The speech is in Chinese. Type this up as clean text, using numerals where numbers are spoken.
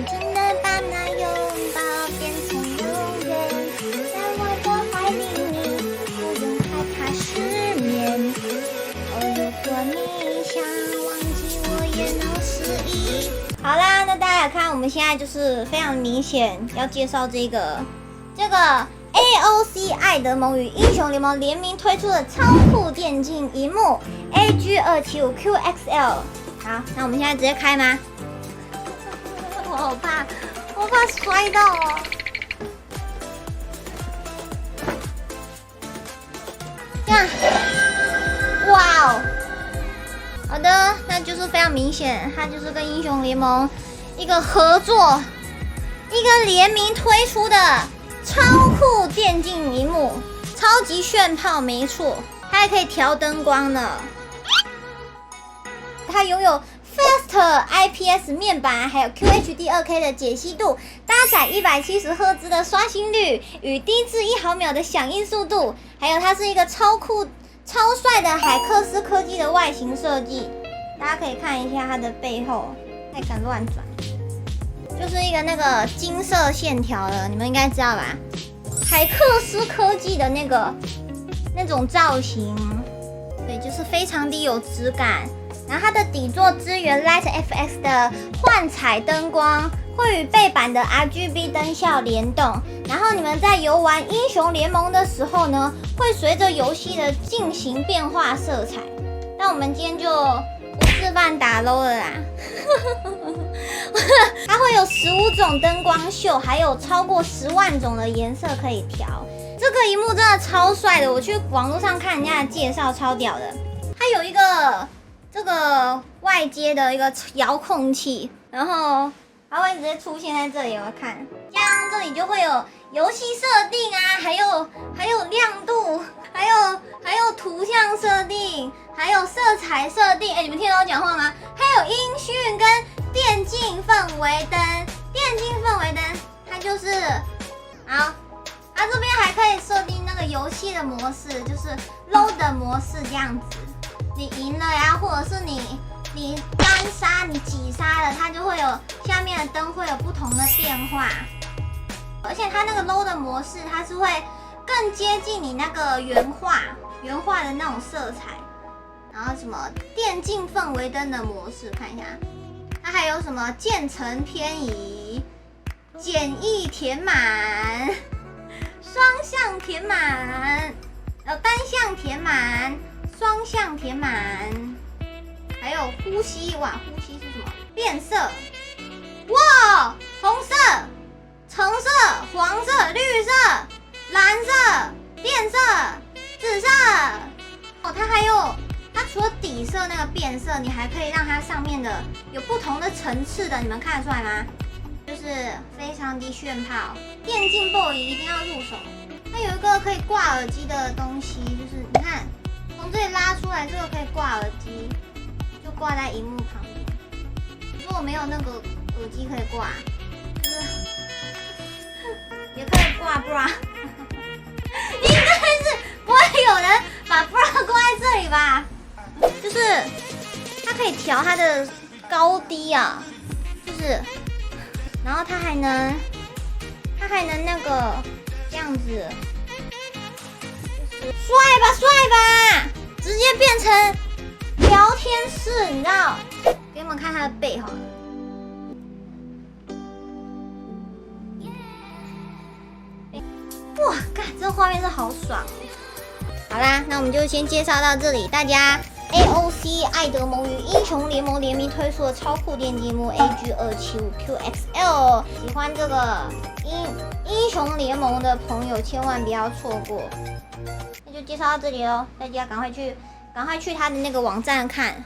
紧紧地把那拥抱变成永远，在我的怀里你不用害怕失眠。哦，如果你想忘记我也能失忆。好啦，那大家看，我们现在就是非常明显要介绍这个 AOC 艾德蒙与英雄联盟联名推出的超酷电竞萤幕 AG275QXL。好，那我们现在直接开吗？我好怕摔到哦。这样，哇哦！好的，那就是非常明显，它就是跟英雄联盟一个合作、一个联名推出的超酷电竞萤幕，超级炫炮，没错，它还可以调灯光呢。它拥有 Fast IPS 面板，还有 QHD 2K 的解析度，搭载170赫兹的刷新率与低至1毫秒的响应速度，还有它是一个超酷、超帅的海克斯科技的外形设计。大家可以看一下它的背后，太敢乱转，就是一个那个金色线条的，你们应该知道吧？海克斯科技的那种造型，对，就是非常的有质感。然后它的底座支援 LightFX 的幻彩灯光，会与背板的 RGB 灯效联动。然后你们在游玩英雄联盟的时候呢，会随着游戏的进行变化色彩。那我们今天就不示范打 LOL 了啦。它会有15种灯光秀，还有超过10万种的颜色可以调。这个萤幕真的超帅的，我去网络上看人家的介绍，超屌的。它有一个这个外接的一个遥控器，然后它会直接出现在这里，我看，这里就会有游戏设定啊，还有亮度，还有图像设定，还有色彩设定。你们听得到我讲话吗？还有音讯跟电竞氛围灯。电竞氛围灯它就是好，它这边还可以设定那个游戏的模式，就是 load 模式这样子。你赢了呀，或者是你单杀、你击杀了，它就会有下面的灯会有不同的变化。而且它那个 load 的模式，它是会更接近你那个原画的那种色彩。然后什么电竞氛围灯的模式，看一下，它还有什么渐层偏移、简易填满、双向填满、单向填满、双向填满，还有呼吸，哇，呼吸是什么？变色，哇，红色、橙色、黄色、绿色、蓝色、靛色、紫色。哦，它除了底色那个变色，你还可以让它上面的有不同的层次的，你们看得出来吗？就是非常的炫炮，电竞 boy 一定要入手。它有一个可以挂耳机的东西，就是你看。从这里拉出来，这个可以挂耳机，就挂在萤幕旁边。如果没有那个耳机可以挂，就是也可以挂 bra。应该是不会有人把 bra 挂在这里吧？就是它可以调它的高低啊，就是，然后它还能那个这样子。帅吧，直接变成聊天室，你知道？给你们看他的背好了。哇，干，这画面是好爽哦！好啦，那我们就先介绍到这里。大家 AOC 艾德蒙与英雄联盟联名推出的超酷电竞萤幕 AG275QXL， 喜欢这个英雄联盟的朋友千万不要错过。那就介绍到这里喽，大家赶快去他的那个网站看。